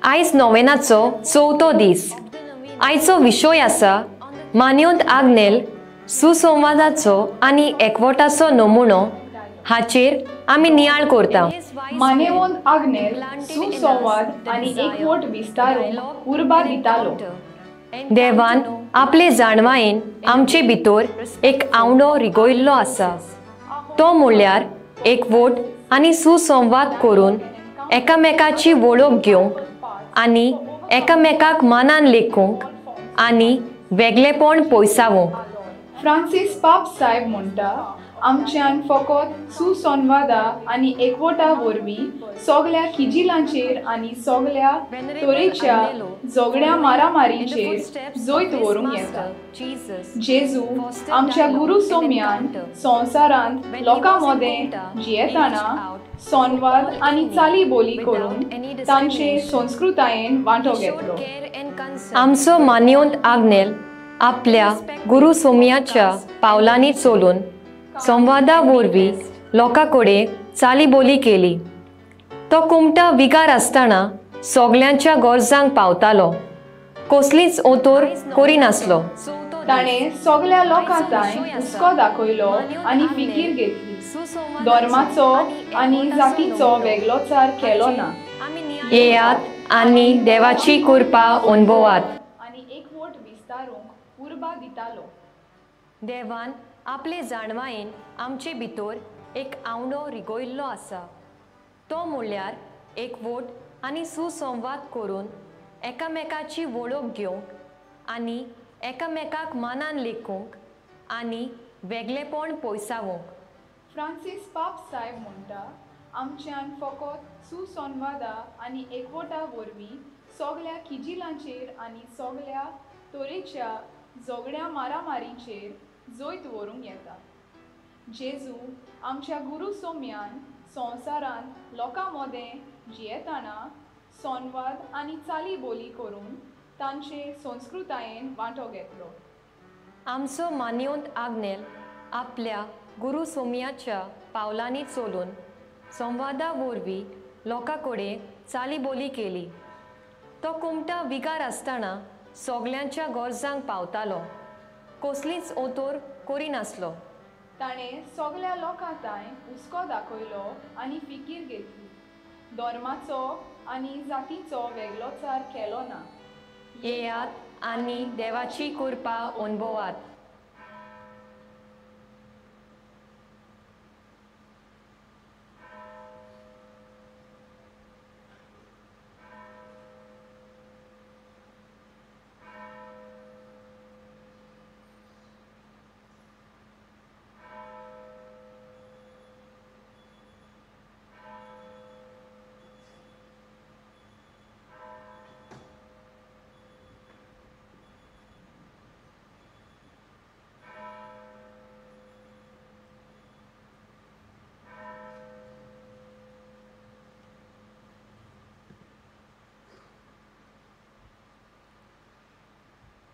आयज नोवेनाचो चवथो दीस। आयचो विशय आसा मान्योंत आग्नेल सुसंवादाचो आनी एकवटाचो नमुनो हाचेर आमी नियाळ करता। मानेवंत आग्नेल सुसंवाद आनी एकवट विस्तारूंक उर्बा दितालो। देवान आपले जाणवायेन आमचे भितर एक आवंडो रिगोयल्लो आसा। तो म्हणल्यार एकवट आनी सुसंवाद करून एकामेकाची वळख घेवंक आनी एकामेकाक मानान लेखूंक आनी वेगळेपण पयसावंक। फ्रांसीस पाप साहेब म्हणटा, आमच्यान फकत सुसंवादा आनी एकवटा वरवीं सगळ्या किजिलांचेर आनी सगळ्या तरेच्या झगड्या मारामारींचेर जैत व्हरूंक येता। जेजू आमच्या गुरू सोम्यान संवसारांत लोकां मदें जियेताना संवाद आनी चाली बोली करून तांचे संस्कृतायेन वांटो घेतलो। आमचो मान्योंत आग्नेल आपल्या गुरू सोमयाच्या पावलांनी चलून संवादा वरवीं लोकां कडेन चाली बोली केली। तो कुमटा विगार आसतना सगळ्यांच्या गरजांक पावतालो, कसलीच ओतोर करिनासलो। ताणें सगळ्या लोकां ताईं हुस्को दाखयलो आनी फिकीर घेतली। धर्माचो आनी जातीचो वेगळोचार केलो ना। येयात आनी देवाची कृपा अनुभवात। आनी एकवट विस्तारूंक उर्बा दितालो। देवान आपले जाणवायेन आमचे भितर एक आवंडो रिगोयल्लो आसा। तो म्हणल्यार एकवट आनी सुसंवाद करून एकामेकाची वळख घेवंक आनी एकामेकाक मानान लेखूंक आनी वेगळेपण पयसावंक। फ्रांसीस पाप साहेब म्हणटा, आमच्यान फकत सुसंवादा आनी एकवटा वरवीं सगळ्या किजिलांचेर आनी सगळ्या तरेच्या झगड्या मारामारींचेर जैत व्हरूंक येता। जेजू आमच्या गुरू सोम्यान संवसारांत लोकां मदें जियेताना संवाद आनी चाली बोली करून तांचे संस्कृतायेन वांटो घेतलो। आमचो मान्योंत आग्नेल आपल्या गुरू सोमयाच्या पावलांनी चलून संवादा वरवीं लोकां कडेन चाली बोली केली। तो कुमटा विगार आसतना सगळ्यांच्या गरजांक पावतालो, कसलीच ओतोर करिनासलो। ताणें सगळ्या लोकां ताईं हुस्को दाखयलो आनी फिकीर घेतली। धर्माचो आनी जातीचो वेगळोचार केलो ना। येयात आनी देवाची कृपा अनुभवात।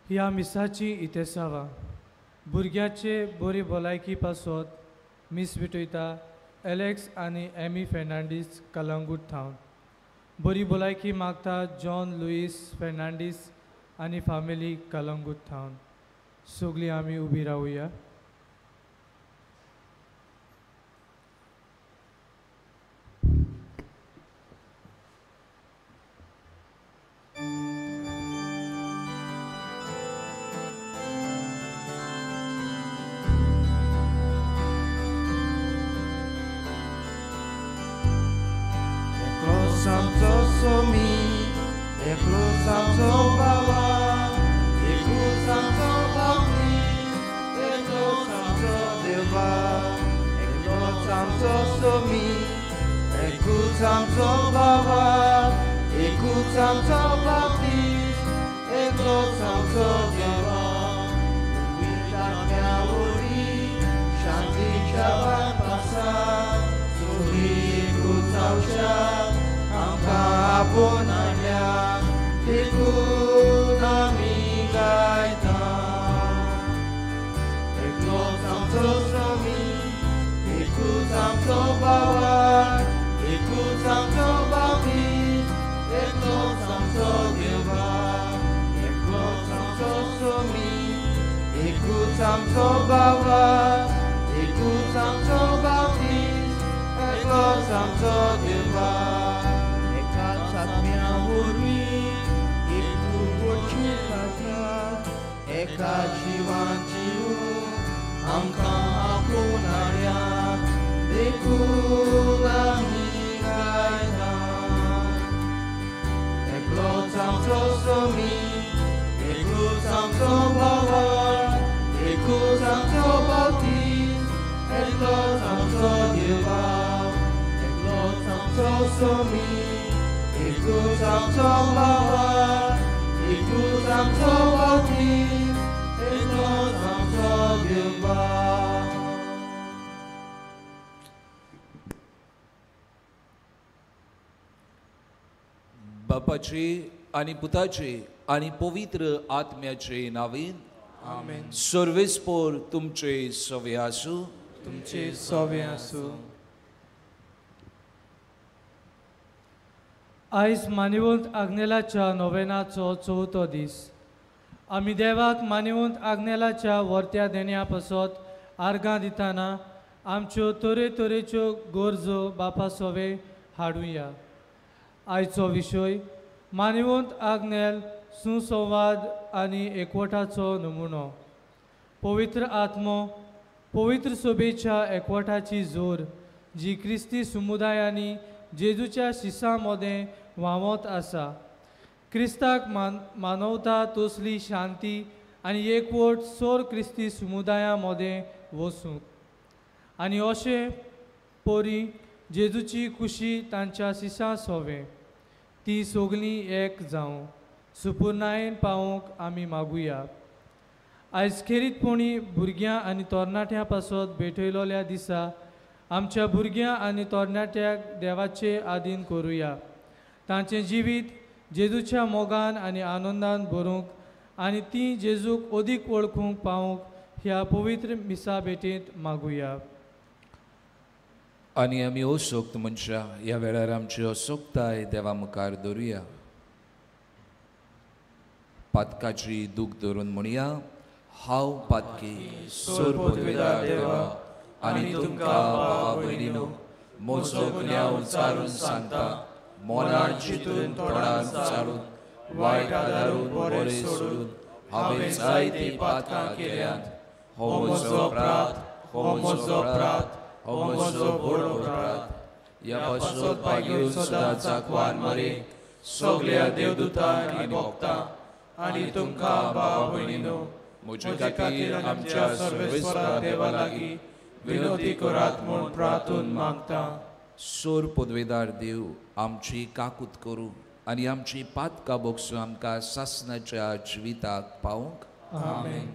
ह्या मिसाची इतेसावा भुरग्याचे बरी भलायकी पासत मिस विटयता एलेक्स आनी एमी फेर्नांडीस कलंगूट थावन। बरी भलायकी मागता जॉन लुईस फेर्नांडीस आनी फामिली कलंगूट थावन। सगळीं आमी उबी रावया। Écoute, आमचो बाबा एकूच आमचो बाप्तीस एकलोच आमचो देवा एकाच आत्म्या वरवीं एकूच वचूं खाता एका जिवान जीव आमकां आपोवणाऱ्या देखून आमी गायता एकलोच आमचो स्वामी एकूच आमचो बाबा एकूच आमचो बाप्तीस एकलोच आमचो देवा एकलोच आमचो स्वामी एकूच आमचो बाबा एकूच आमचो बाप्तीस एकलोच आमचो देवा बापाचे आणि पुताचे आणि पवित्र आत्म्याचे नावीन आमेन सर्वेस्पोर तुमचे सवे आसूं तुमचे सवे आसूं आयज मानिवंत आग्नेलाच्या नोवेनाचो चवथो दीस आमी देवाक मानिवंत आग्नेलाच्या वर्त्या देण्या पासत आर्गां दितना आमच्यो तरेतरेच्यो गरजो बापा सोवे हाडुया आयचो विशय मानिवंत आग्नेल सुसंवाद आनी एकवटाचो नमुनो पवित्र आत्मो पवित्र सोबेच्या एकवटाची जोर जी क्रिस्ती समुदायांनी जेजूच्या शिसां मदें व्हांवत आसा क्रिस्ताक मानवता तसली शांती आनी एकवट सोर क्रिस्ती समुदायां मदें वसूंक आनी अशें पोरी जेजूची खुशी तांच्या शिसां सोवे ती सगळीं एक जावं सुपुर्णायेन पावूंक आमी मागुया आयज खेरीतपणी भुरग्यां आनी तरणाट्यां पासत भेटयलोल्या दिसा आमच्या भुरग्यां आनी तरणाट्याक देवाचे आदीन करुया तांचें जिवीत जेजूच्या मोगान आनी आनंदान भरूंक आनी ती जेजूक अदीक वळखूंक पावूंक ह्या पवित्र मिसा भेटेंत मागुया आनी आमी असोक्त मनशां ह्या वेळार आमची असोक्ताय देवा मुखार दवरुया पातकाची दूख धरून म्हणया हांव पातकी सोर पदवेदार देवा आनी तुमकां भावा भयणीनो म्हजो गुन्यांव उचारून सांगता मोनार चिंतून तोंडार चालून वायट आदारून बरें सोडून हांवें जायती पातकां केल्यांत हो म्हजो अपराध हो म्हजो अपराध हो म्हजो व्हड अपराध ह्या पासत भाग्यो सदांच जाकवान मरे सगळ्या देवदूतांक आनी भक्तां आनी तुमकां भावा भयणीनो म्हजे खातीर आमच्या सर्वेस्वरा देवा लागीं विनोदी करात म्हूण प्रार्थून मागता सोर पदवेदार देव आमची काकूत करूं आनी आमची पातकां भोगसूं आमकां सासणाच्या जिविताक पावूंक आमेन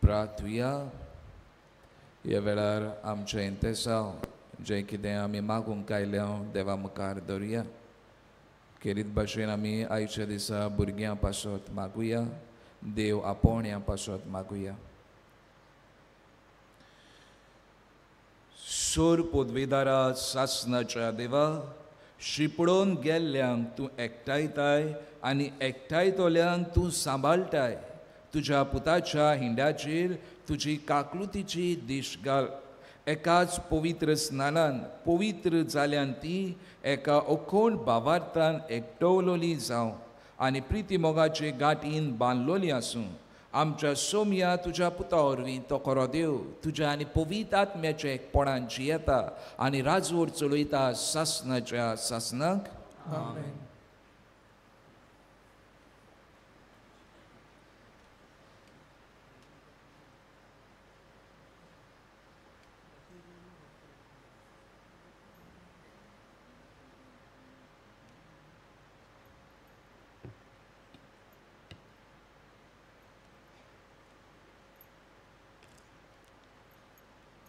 प्रार्थुया ह्या वेळार आमचें इंतेसांव जें कितें आमी मागूंक आयल्या देवा मुखार दवरुया खेरीत भाशेन आमी आयच्या दिसा भुरग्यां पासत मागुया देव आपोवण्या पासत मागुया सोर पदवेदारा सासणाच्या देवा शिपडोवन गेल्ल्यांक तूं एकठायताय आनी एकठायतोल्यांक तूं सांबाळटाय तुज्या पुताच्या हिंड्याचेर तुजी काकलुतीची दिश घाल एकाच पवित्र स्नानान पवित्र जाल्यान ती एका अखोंड भावार्थान एकटवलोली जावं आनी प्रिती मोगाचे गांठीन बांदलोली आसूं आमच्या सोम्या तुज्या पुता वरवीं तो खरो देव तुज्या आनी पवित्र आत्म्याच्या एकपणान जियेता आनी राजवट चलयता सासनाच्या सासनाक. आमेन.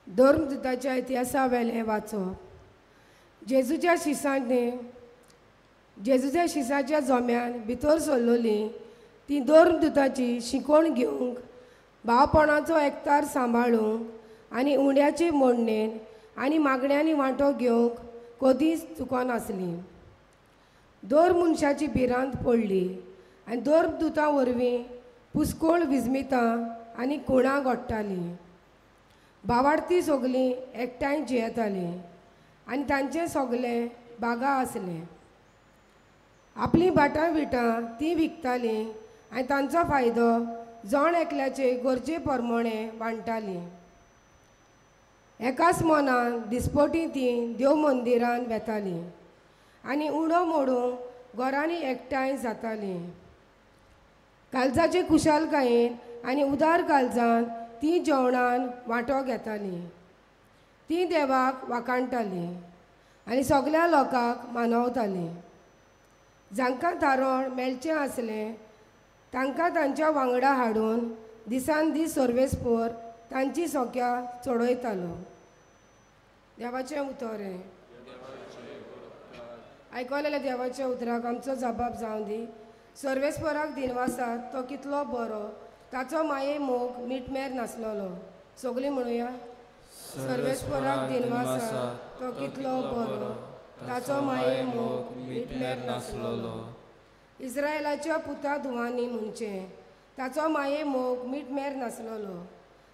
धर्मदुताच्या इतिहासा वेलें वाचप. जेजूच्या शिसाच्या जोम्यान भितर सरलोली ती धर्मदुताची शिकोण घेवंक भावपणाचो एकतार सांबाळूंक आनी उंड्याचे मोडणेन आनी मागण्यांनी वांटो घेवंक कधीच चुकोनासली. दर मनशाची भिरांत पडली आनी धर्मदुतां वरवीं पुस्कोळ विजमितां आनी खुणां घोडटाली. भावार्थी सगलीं एकठांय जियेतालीं आनी तांचें सगलें बागा आसलें. आपलीं भाटां विटां तीं विकतालीं आनी तांचो फायदो जण एकल्याचे गरजे प्रमाणें वांटतालीं. एकाच मनान दिसपटी तीं देव मंदिरान वेतालीं आनी उडो मोडूंक घरांनी एकठांय जातालीं. काळजाचे कुशालकायेन आनी उदार काळजान ती जेवणान वांटो घेतालीं. ती देवाक वाखाणटालीं आनी सगल्या लोकांक मानवतालीं. जांकां थारोण मेळचें आसलें तांकां तांच्या वांगडा हाडून दिसान दीस सर्वेस्पोर तांची सोक्या चडयतालो. देवाचें उतोरें. आयकलेल्या देवाच्या उतराक आमचो जबाब जावं दी. सर्वेस्पराक दिनवासात तो कितलो बरो ताचो माये मोग मिटमेर नासलोलो. सगळीं म्हणुया. सर्वेस्पराक दिनवासात तो कितलो बरो ताचो माये मोग मिटमेर नासलोलो. इस्रायलाच्या पुता धुवांनी म्हणचें ताचो माये मोग मिटमेर नासलोलो.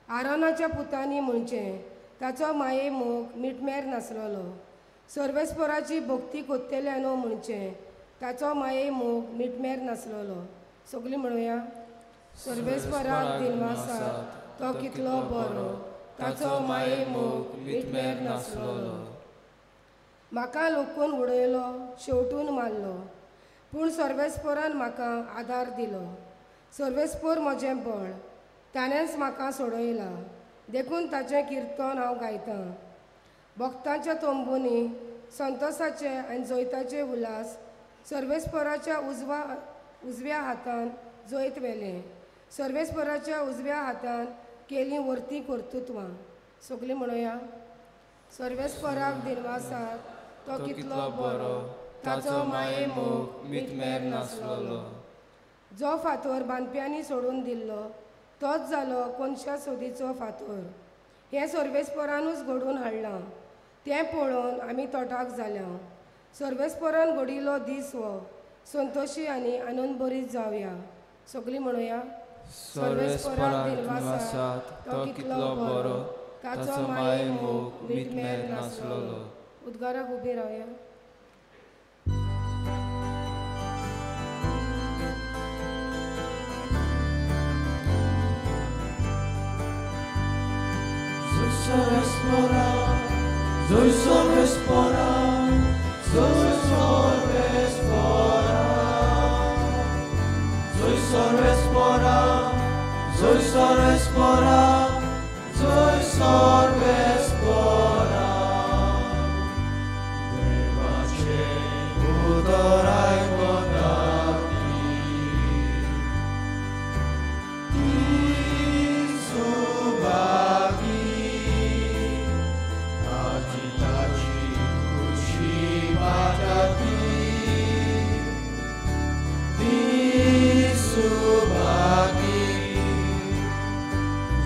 आरोनाच्या पुतांनी म्हणचें ताचो माये मोग मिटमेर नासलोलो. सर्वेस्पराची भक्ती कोत्तेल्यानो म्हणचें ताचो माये मोग मिटमेर नासलोलो. सगळीं म्हणुया. सर्वेस्पराक दिनवासात तो कितलो बरो ताचो माये मोग मिटमेर नासलोलो. म्हाका लोकून उडयलो शेवटून मारलो पूण सर्वेस्परान म्हाका आदार दिलो. सर्वेस्पोर म्हजें बळ ताणेंच म्हाका सोडयला देखून ताचें किर्तन हांव गायतां. भक्तांच्या तोंबुनी संतोसाचे आनी जैताचे उल्हास सर्वेस्पराच्या उजव्या हातान जैत वेलें. सर्वेस्पराच्या उजव्या हातान केलीं वर्ती कर्तुत्वां. सगळीं म्हणुया. सर्वेस्पराक दिनवासात तो कितलो बरो ताचो माये मोग मिटमेर नासलोलो. जो फातर बांदप्यांनी सोडून दिल्लो तोच जालो कोनशा सोदीचो फातर. हें सर्वेस्परानूच घडून हाडलां. तें पळोवन आमी तोटाक जाल्या. सर्वेस्परान घडिल्लो दीस हो संतोशी आनी आनंदभरीत जावया. सगळीं म्हणुया. सर्वेस्पराक दिनवासात तो कितलो बरो ताचो माये मोग मिटमेर नासलोलो. उद्गाराक उबी रावया. Sorvespora, Zoe sorvespora, Zoe sorvespora, Zoe sorvespora, Zoe sorvespora, Zoe sorvespora. Devace udorai godati, Tin subagi.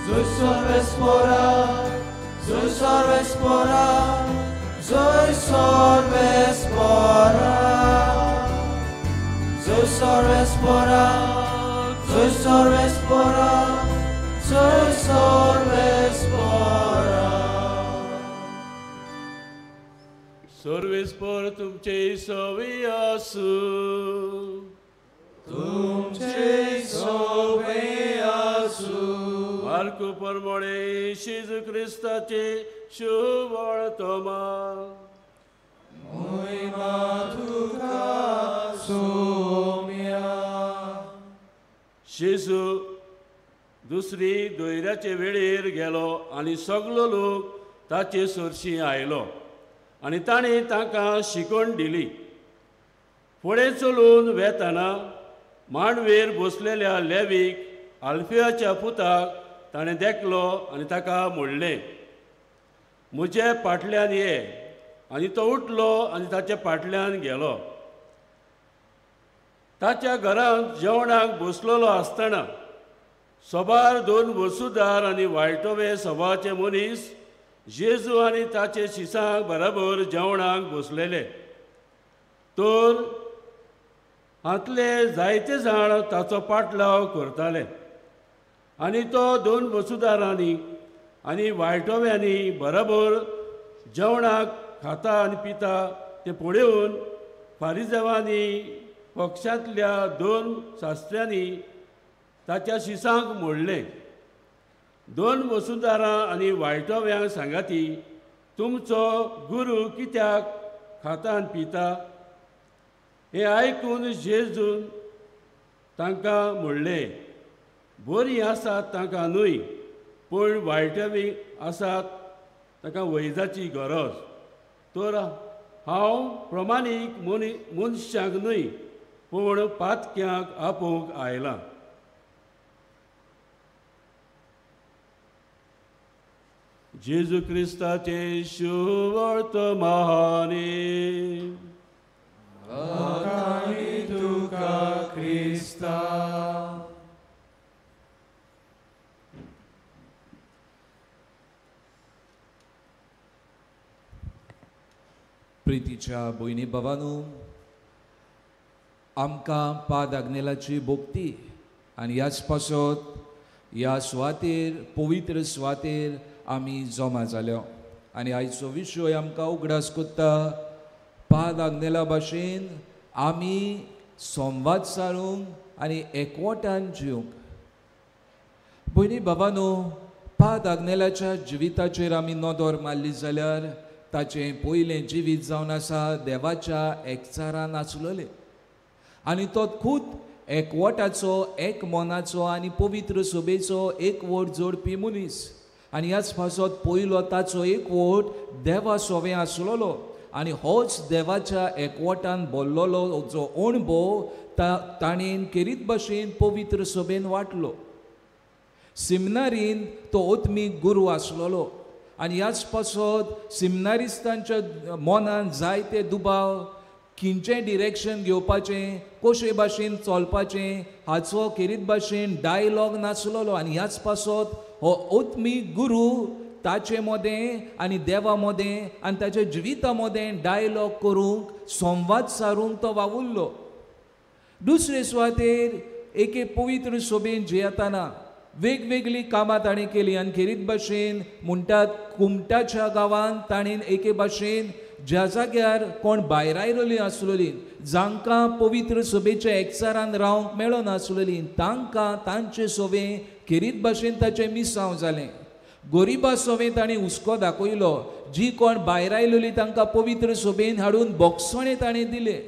Zoe sorvespora, Zoe sorvespora, Zoe sorvespora, Zoe sorvespora, Zoe sorvespora, Zoe sorvespora. Sorvespor तुमचे सोवी आसू, तुमचे सोवे परमळे जेजू क्रिस्ताचे शुभ तोमा जेजू दुसरी दोयऱ्याचे वेळेर गेलो आनी सगलो लोक ताचे सरशी आयलो आनी ताणें तांकां शिकवण दिली. फुडें चलून वेताना मांडवेर बसलेल्या लेवीक आल्फियाच्या पुताक ताणें देखलो आनी ताका म्हणलें, म्हजे फाटल्यान ये. आनी तो उठलो आनी ताच्या फाटल्यान गेलो. ताच्या घरांत जेवणाक बसलेलो आसतना सोबार 2 वसुदार आनी वायटोवे सभाचे मनीस जेजू आनी ताचे शिसांक बराबर जेवणाक बसलेले. तर हातले जायते जाण ताचो पाटलाव करताले आनी तो 2 वसुदारांनी आनी वायटोव्यांनी बराबर जेवणाक खाता आनी पिता ते पळोवन फारिजेवांनी पक्षांतल्या 2 शास्त्र्यांनी ताच्या शिसांक म्हणलें, 2 वसुदारां आनी वायटोव्यांक सांगाती, तुमचो गुरू कित्याक खाता आनी पिता? हे आयकून जेजून तांकां म्हणलें, बरीं आसात तांकां न्हय, पूण वायटवी आसात तांकां वैजाची गरज. तर हांव प्रमाणीक मनशांक न्हय, पूण पातक्यांक आपोवंक आयलां. जेजू क्रिस्ताचे शुभ वर्तमाने तुका क्रिस्ता. प्रितीच्या भयणी भावांनो, आमकां पाद आग्नेलाची भोक्ती आनी ह्याच पासत ह्या सुवातेर पवित्र सुवातेर आमी जमा जाल्यो आनी आयचो विशय आमकां उगडास कोत्ता. पाद आग्नेला भाशेन आमी संवाद सारूंक आनी एकवटान जिवंक. भयणी भावांनो, पाद आग्नेलाच्या जिविताचेर आमी नदर मारली जाल्यार ताचें पयलें जिवीत जावन आसा देवाच्या एकचारान आसलोलें आनी तो खूद एकवटाचो, एक मनाचो आनी पवित्र सभेचो एकवट जोडपी मनीस. आनी ह्याच पासत पयलो ताचो एकवट देवा सोबे आसलोलो आनी होच देवाच्या एकवटान बोल्लोलो जो अणभव ताणेन केरीत भाशेन पवित्र सभेन वाटलो. सिमनारीन तो ओत्मीक गुरू आसलोलो आनी ह्याच पासत सिमनारिस्तांच्या मनान जायते दुबाव, खंयचें डिरेक्शन घेवपाचें, कशे भाशेन चलपाचें हाचो केरीत भाशेन डायलॉग नासलोलो. आनी ह्याच पासत हो ओत्मीक गुरू ताचे मदें आनी देवा मदें आनी ताच्या जिविता मदें डायलॉग करूंक, संवाद सारूंक तो वावुरलो. दुसरे सुवातेर एके पवित्र सभेन जियेताना वेगवेगळी कामां ताणें केलीं आनी खेरीत भाशेन म्हणटात कुमटाच्या गांवांत ताणें एके भाशेन ज्या जाग्यार कोण भायर आयलोलीं आसलोलीं, जांकां पवित्र सभेच्या एकचारान रावंक मेळो नासलोलीं, तांकां तांचे सभे खेरीत भाशेन ताचें मिसांव जालें. गोरिबा सभेन ताणें हुस्को दाखयलो. जी कोण भायर आयलोलीं तांकां पवित्र सभेन हाडून बोगसणे ताणें दिले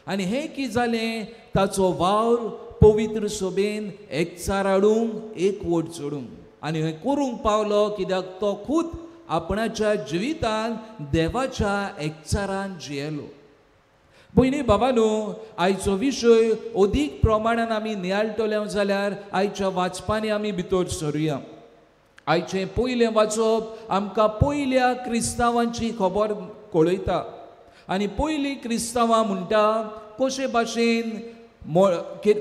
आनी हें कितें जालें, ताचो वावर पवित्र सभेन एकचार हाडूंक, एकवट जोडूंक आनी हें करूंक पावलो कित्याक तो खूद आपणाच्या जिवितान देवाच्या एकचारान जियेलो. भयणी भावांनो, आयचो विशय अदीक प्रमाणान आमी नियाळटले जाल्यार आयच्या वाचपांनी आमी भितर सरुया. आयचें पयलें वाचप आमकां पयल्या क्रिस्तांवांची खबर कळयता आनी पयलीं क्रिस्तांवां म्हणटा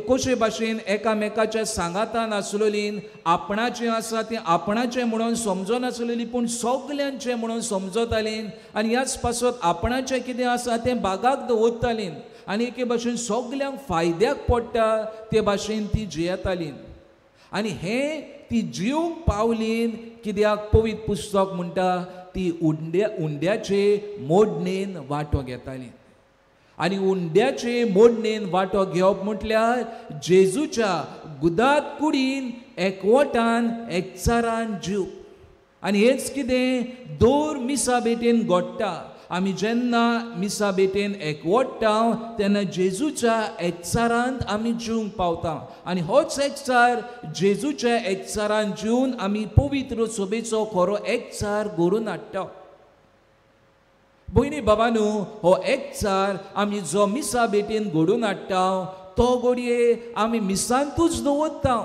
कशे भाशेन एकामेकाच्या सांगातान आसलोलीं, आपणाचें आसा तें आपणाचें म्हणून समजनासलेलीं पूण सगल्यांचें म्हणून समजतालीं आनी ह्याच पासत आपणाचें कितें आसा तें बागाक दवरतालीं आनी एके भाशेन सगल्यांक फायद्याक पडटा ते भाशेन तीं जियेतालीं. आनी हें ती जिवंक पावलीं कित्याक पवित्र पुस्तक म्हणटा ती उंड्याचे मोडणेन वांटो घेतालीं. आनी उंड्याचे मोडणेन वांटो घेवप म्हटल्यार जेजूच्या गुदात कुडीन एकवटान एकचारान जीव. आनी हेच कितें दोर मिसा बेटेन घडटा. आमी जेन्ना मिसा बेटेन एकवटता तेन्ना जेजूच्या एकचारांत आमी जिवंक पावता. आनी होच एकचार जेजूच्या एकचारान जिवन आमी पवित्र सोबेचो खरो एकचार घडोवन हाडटा. भयणी बाबांनो, हो एकचार आमी जो मिसा बेटेन घडोवन हाडटा तो घडये आमी मिसांतूच दवरता.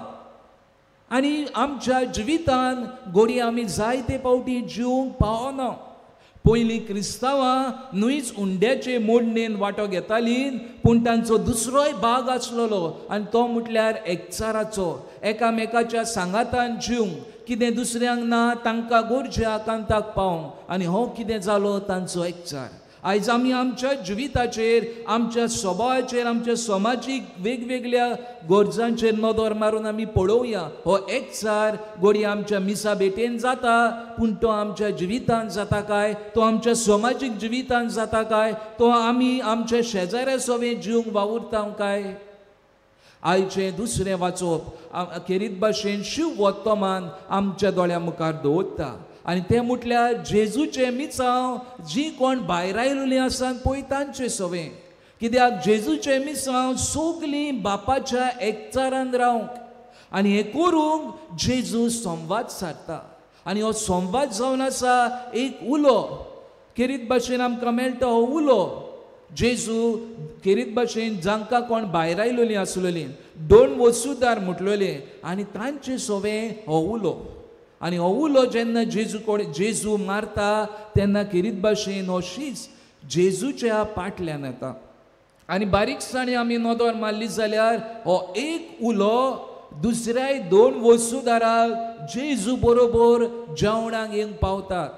आनी आमच्या जिवितान घडये आमी जायते फावटी जिवंक पावना. पयलीं क्रिस्तांवां न्हूच उंड्याचे मोडणेन वांटो घेतालीं, पूण तांचो दुसरोय भाग आसलोलो आनी तो म्हटल्यार एकचाराचो. एकामेकाच्या सांगातान जिवंक, कितें दुसऱ्यांक ना तांकां गरजे आकांताक पावंक. आनी हो कितें जालो तांचो एकचार. आयज आमी आमच्या जिविताचेर, आमच्या स्वभावाचेर, आमच्या समाजीक वेगवेगळ्या गरजांचेर नदर मारून आमी पळोवया. हो एकचार घडये आमच्या मिसा बेटेन जाता, पूण तो आमच्या जिवितांत जाता काय, तो आमच्या समाजीक जिवितांत जाता काय, तो आमी आमच्या शेजाऱ्या सोबे जिवंक वावुरता काय. आयचें दुसरें वाचप खेरीत भाशेन शिव वर्तमान आमच्या दोळ्या मुखार दवरता. आनी तें म्हटल्यार जेजूचें मिसांव जी कोण भायर आयिल्लीं आसात पळय तांचे सवे. कित्याक जेजूचें मिसांव सगलीं बापाच्या एकचारान रावंक. आनी हें करूंक जेजू संवाद सारता. आनी हो संवाद जावन आसा एक उलो. खेरीत भाशेन आमकां मेळटा हो उलो. जेजू खेरीत भाशेन जांकां कोण भायर आयिल्लीं आसलेलीं 2 वसुदार म्हटलेले आनी तांचे सवे हो उलो. आनी हो उलो जेन्ना जेजू मारता तेन्ना खेरीत भाशेन हो शीस जेजूच्या पाटल्यान येता. आनी बारीकसाणी आमी नदर मारली जाल्यार हो एक उलो दुसऱ्याय 2 वसुदाराक जेजू बरोबर जेवणाक येवंक पावतात.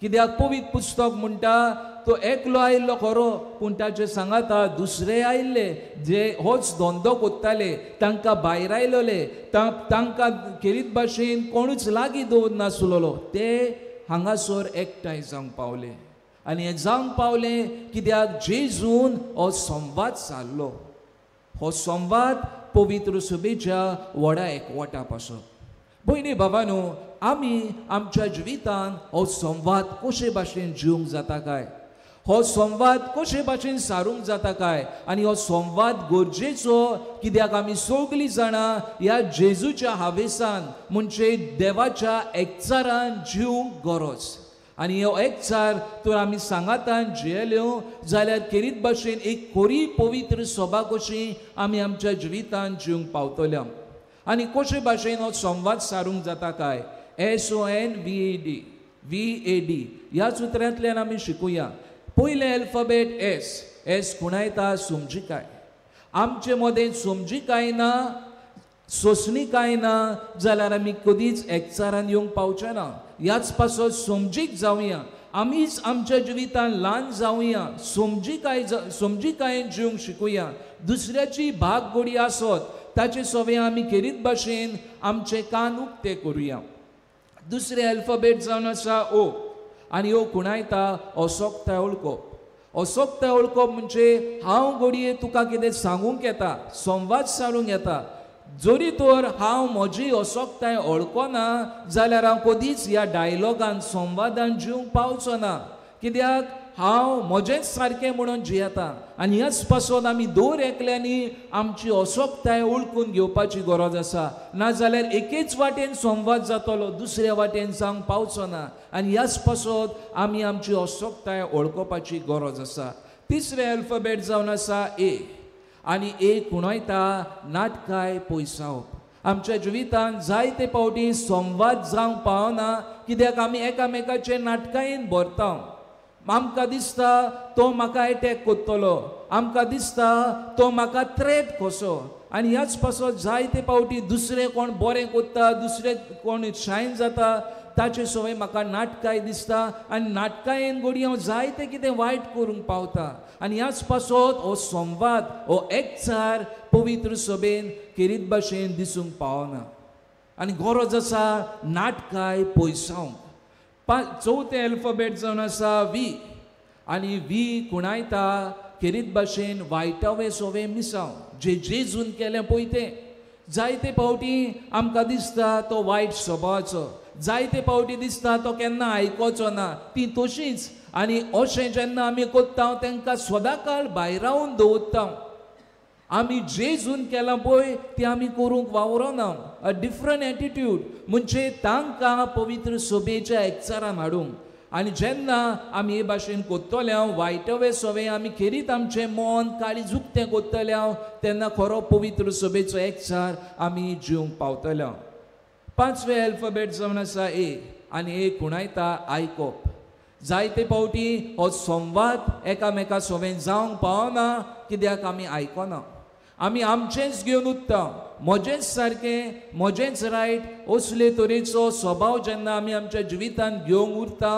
कित्याक पवित्र पुस्तक म्हणटा तो एकलो आयिल्लो खरो, पूण ताचे सांगाता दुसरे आयिल्ले जे होच धंदो कोत्ताले, तांकां भायर आयलोले, तांकां खेरीत भाशेन कोणूच लागीं दवर नासलोलो, ते हांगासर एकठांय जावंक पावले. आनी हें जावंक पावलें कित्याक जेजून हो संवाद सारलो. हो संवाद पवित्र सभेच्या व्हडा एकवटा पासत. भयणी बाबांनो, आमी आमच्या जिवितान हो संवाद कशे भाशेन जिवंक जाता काय, हो संवाद कशे भाशेन सारूंक जाता काय. आनी हो संवाद गरजेचो कित्याक आमी सगळीं जाणां ह्या जेजूच्या हावेसान म्हणजे देवाच्या एकचारान जिवंक गरज. आनी हो एकचार तर आमी सांगातान जियेल्यो जाल्यार खेरीत भाशेन एक खरी पवित्र सभा कशी आमी आमच्या जिवितान जिवंक पावतल्या. आनी कशे भाशेन हो संवाद सारूंक जाता काय, SONVAD ह्या सुत्रांतल्यान आमी शिकुया. पयले अल्फाबेट एस खुणायता समजिकाय. आमचे मदें समजिकाय ना, सोंसणीकाय ना जाल्यार आमी कधीच एकचारान येवंक पावचे ना. ह्याच पासत समजीक जावया. आमीच आमच्या जिवितान ल्हान जावया, समजिकायेन जिवंक शिकुया. दुसऱ्याची भाग गोडी आसत ताचे सवे आमी खेरीत भाशेन आमचे कान उक्ते करुया. दुसरे अल्फाबेट जावन आसा O आनी O खुणायता असोक्ताय वळखप. असोक्ताय वळखप म्हणजे हांव घडये तुका कितें सांगूंक येता, संवाद सारूंक येता. जरी तर हांव म्हजी असोक्ताय वळखना जाल्यार हांव कधीच ह्या डायलॉगान संवादान जिवंक पावचो ना. कित्याक हांव म्हजेंच सारकें म्हणून जियेता. आनी ह्याच पासत आमी दोर एकल्यांनी आमची असोक्ताय ओळखून घेवपाची गरज आसा. नाजाल्यार एकेच वाटेन संवाद जातलो, दुसऱ्या वाटेन जावंक पावचो ना. आनी ह्याच पासत आमी आमची असोक्ताय ओळखपाची गरज आसा. तिसरे अल्फाबेट जावन आसा A आनी A खुणायता नाटकाय पयसावप. आमच्या जिवितान जायते फावटी संवाद जावंक पावना कित्याक आमी एकामेकाचे नाटकायेन भरता. आमकां दिसता तो म्हाका एटॅक कोत्तलो, आमकां दिसता तो म्हाका थ्रेट कसो. आनी ह्याच पासत जायते फावटी दुसरे कोण बरें कोत्ता, दुसरे कोण शायन जाता ताचे सवय म्हाका नाटकाय दिसता. आनी नाटकायेन घडये हांव जायते कितें वायट करूंक पावता. आनी ह्याच पासत हो संवाद, हो एकचार पवित्र सभेन खेरीत भाशेन दिसूंक पावना. आनी गरज आसा नाटकाय पयसावंक. चौथे अल्फाबेट जावन आसा V आनी V खुणायता खेरीत भाशेन वायटावे सोवे मिसांव जे जेजून केलें पळय तें. जायते पावटी आमकां दिसता तो वायट स्वभावाचो, जायते पावटी दिसता तो केन्ना आयकोचो ना, ती तशीच. आनी अशें जेन्ना आमी कोत्ता तांकां सदांकाळ भायर रावन दवरता. आमी जेजून केलां पळय ती आमी करूंक वावरना. अ डिफरंट एटिट्यूड म्हणजे तांकां पवित्र सभेच्या एकचारान हाडूंक. आनी जेन्ना आमी हे भाशेन कोत्तले वायटवे सवे आमी खेरीत आमचें मन काळी जुकतें कोत्तले तेन्ना खरो पवित्र सभेचो एकचार आमी जिवंक पावतले. 5वें अल्फाबेट जावन आसा ए, आनी ए कुणायता आयकप. जायते पावटी हो संवाद एकामेका सवेन जावंक पावना कित्याक आमी आयकना. आमी आमचेंच घेवन उत्ता, म्हजेंच सारकें, म्हजेंच रायट, असले तरेचो स्वभाव जेन्ना आमी आमच्या जिवितान घेवंक उरता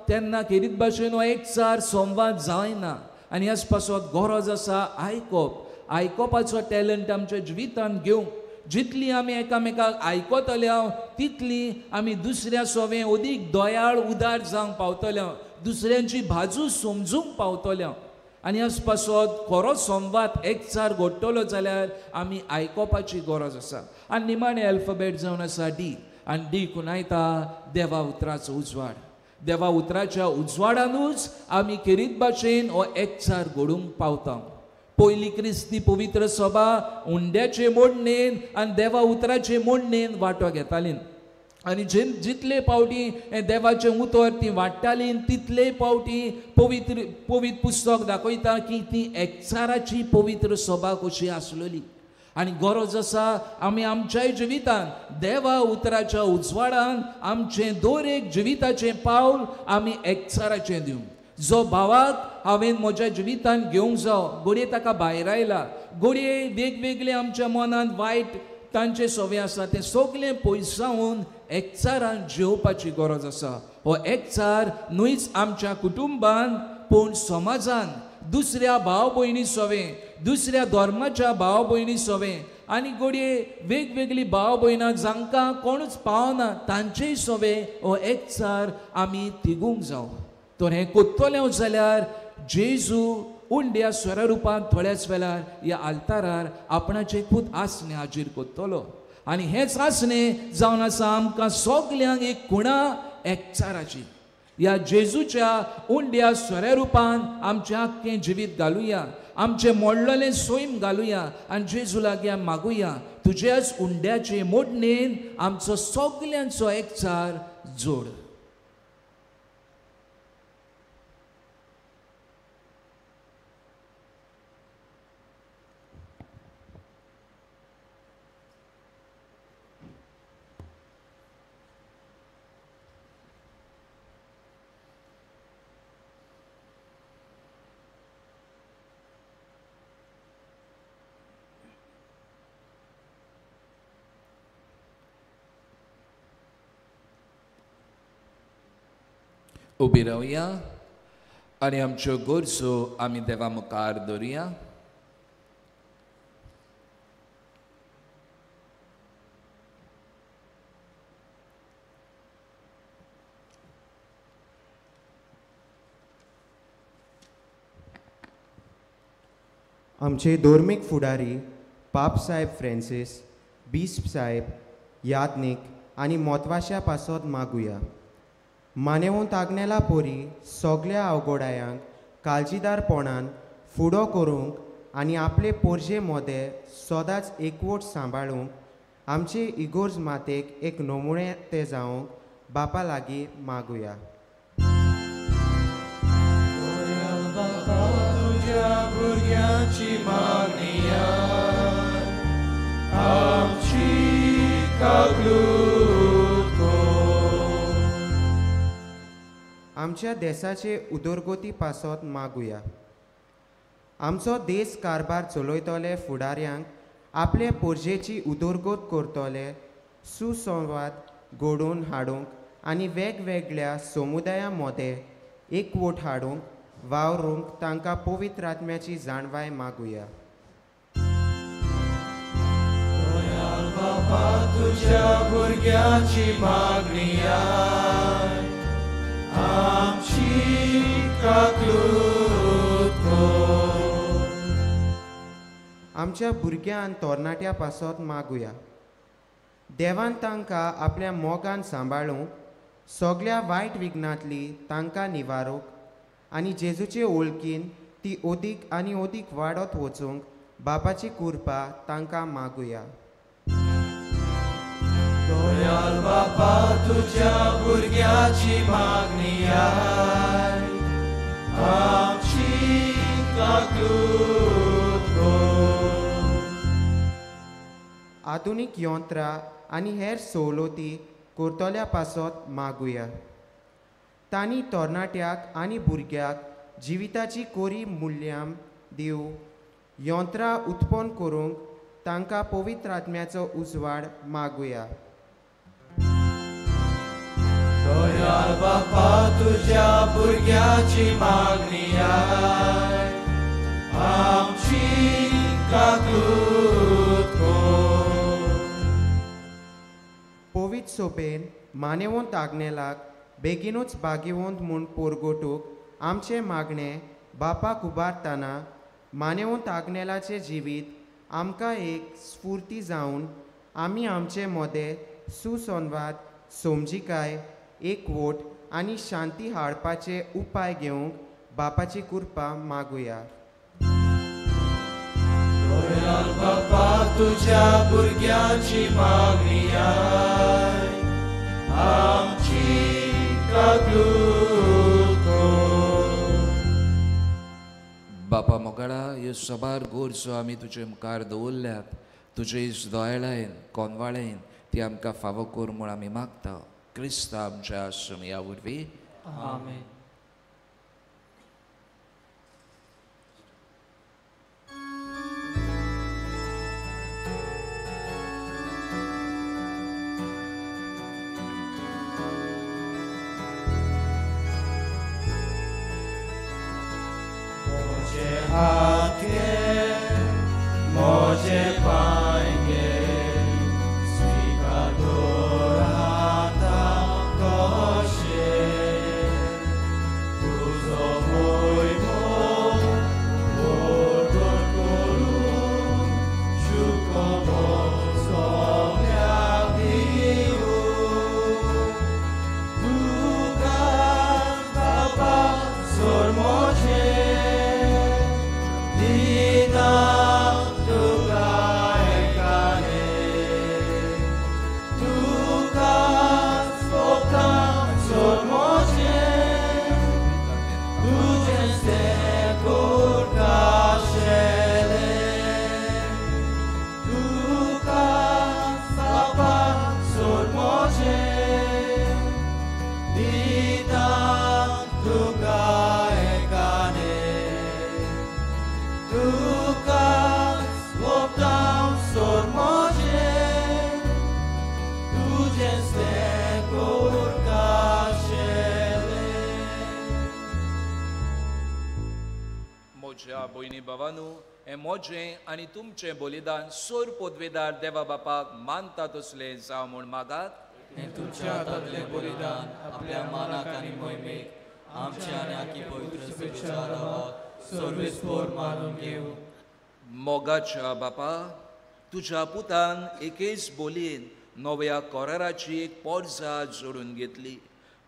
तेन्ना खेरीत भाशेन हो एकचार संवाद जायना. आनी ह्याच पासत गरज आसा आयकप. आयकपाचो टॅलंट आमच्या जिवितान घेवंक. जितली आमी एकामेकाक आयकतले तितली आमी दुसऱ्या सवें अदीक दयाळ उदार जावंक पावतले, दुसऱ्यांची बाजू समजूंक पावतले. आनी ह्याच पासत खरो संवाद एकचार घडटलो जाल्यार आमी आयकपाची गरज आसा. आनी निमाणें अल्फाबेट जावन आसा डी, आनी डी कुणायता देवा उतराचो उजवाड. देवा उतराच्या उजवाडानूच आमी खेरीत भाशेन हो एकचार घडोवंक पावता. पयली क्रिस्ती पवित्र सभा उंड्याचे मोडणेन आनी देवा उतराचे मोडणेन वांटो घेताली. आनी जितले पावटी हें देवाचें उतर ती वाडटाली तितले पावटी पवित्र पुस्तक दाखयता की ती एकचाराची पवित्र सभा कशी आसलेली. आनी गरज आसा आमी आमच्याय जिवितान देवा उतराच्या उजवाडान आमचें दर एक जिविताचें पावल आमी एकचाराचें दिवंक. जो भावाक हांवें म्हज्या जिवितान घेवंक जाय, घडये ताका भायर आयला, घडये वेगवेगळे आमच्या मनांत वायट तांचे सवे आसा ते सगळे पयसावन एकचारान जेवपाची गरज आसा. हो एकचार न्हूच आमच्या कुटुंबान पूण समाजान दुसऱ्या भाव भयणी सवे, दुसऱ्या धर्माच्या भाव भयणी सवे आनी घडये वेगवेगळी भाव भयणां जांकां कोणूच पावना तांचेय सवे हो एकचार आमी तिगूंक जाय. तर हें कोत्तलें जाल्यार जेजू उंड्या स्वरूपांत थोड्याच वेळार ह्या आल्तारार आपणाचे खूद आसणे हाजीर कोत्तलो. आनी हेंच आसणें जावन आसा आमकां सगल्यांक एक खुणा एकचाराची. ह्या जेजूच्या उंड्या स्वरूपान आमचें आख्खें जिवीत घालुया, आमचें मोडलेलें सोयम घालुया आनी जेजू लागीं मागुया तुज्याच उंड्याचे मोडणेन आमचो सगल्यांचो एकचार जोड. उबी रावया आनी आमच्यो गरजो आमी देवा मुखार दवरुया. आमचे धोर्मीक फुडारी पाप साहेब फ्रांसीस, बिस्प साहेब, यादनीक आनी म्हत्वाच्या पासत मागुया. मानेवंत आग्नेला पोरी सगल्या अवघडायांक काळजीदारपणान फुडो करूंक आनी आपले पोरजे मोदे सदांच एकवट सांबाळूंक आमचे इगोर्ज मातेक एक नमुणे ते जावंक बापा लागीं मागुया. भुरग्यांची मागणी आमची कागलूत कर. आमच्या देशाचे उदरगती पासत मागुया. आमचो देश कारबार चलयतले फुडाऱ्यांक आपले पोरजेची उदरगत करतले सुसंवाद घडोवन हाडूंक आनी वेगवेगळ्या समुदाया मदें एकवट हाडूंक वावरूंक तांकां पवित्र आत्म्याची जाणवाय मागुया. बापा तुज्या भुरग्यांची मागणी आमची काकलूत कर. आमच्या भुरग्यां तरणाट्या पासत मागुया. देवान तांकां आपल्या मोगान सांबाळूंक, सगळ्या वायट विघ्नांतली तांकां निवारूंक आनी जेजूचे ओळखीन ती ओदीक आनी ओदीक वाडत वचूंक बापाची कृपा तांकां मागुया. दयाल बापा तुझ्या भुरग्याची मागणी आय, आमची काकूट कर. आधुनीक यंत्रां आनी हेर सवलती करतल्या पासत मागुया. तांणी तरणाट्याक आनी भुरग्याक जिविताची कोरी मुल्यां दिवं, यंत्रां उत्पन्न करूंक तांकां पवित्र आत्म्याचो उजवाड मागुया. दयाल बापा तुझ्या भुरग्याची मागणी आय, आमची काकूट कर. पवित्र सोपेन मानेवंत आग्नेलाक बेगीनूच बागेवंत म्हूण पोरगोटूक आमचे मागणे बापाक उबारतना मानेवंत आग्नेलाचें जिवीत आमकां एक स्फूर्ती जावन आमी आमचे मोदें सुसंवाद, समजिकाय, एकवोट आनी शांती हाडपाचे उपाय घेवंक बापाची कृपा मागुया. दयाल बापा तुझ्या भुरग्याची मागणी आय, आमची काकूट कर. बापा मोगाळा ह्यो सबार गोरचो आमी तुजे मुखार दवरल्यात, तुजे दोळायन कोनवाळेन ती आमकां फावो कर म्हूण आमी मागता. क्रिस्त आमच्या सुमया वरवीं. आमेन. मोजे हात घे, मोजे पाय घे, स्वीकार कर आता कशे. तुझो मोग बोरगोट करून शुको सगळ्याक दिवं. तुका बापा सोर मोजे दिना तुका एकाने. तुका सोता सोर मोजे तुझें तें कोरकाशेले. तुका बापा सोर मोजे दिना तुका एकाने. तुका स्वप्नां सोर मोजे तुझें तें कोरकाशेले. मोज्या भयणी भावांनो, हें मोजें आनी तुमचें बलिदान सोर पदवेदार देवा बापाक मानता तसलें जावं म्हूण मागात. हें तुमच्या हातांतलें बलिदान आपल्या मानाक आनी मोहिमेक आमच्या आनी आखी पवित्र सभेच्या रावाक सर्वेस्पोर मानून घेवं. मोगाच्या बापा, तुज्या पुतान एकेच बोलयेन नव्या कराराची एक पोरजा जोडून घेतली.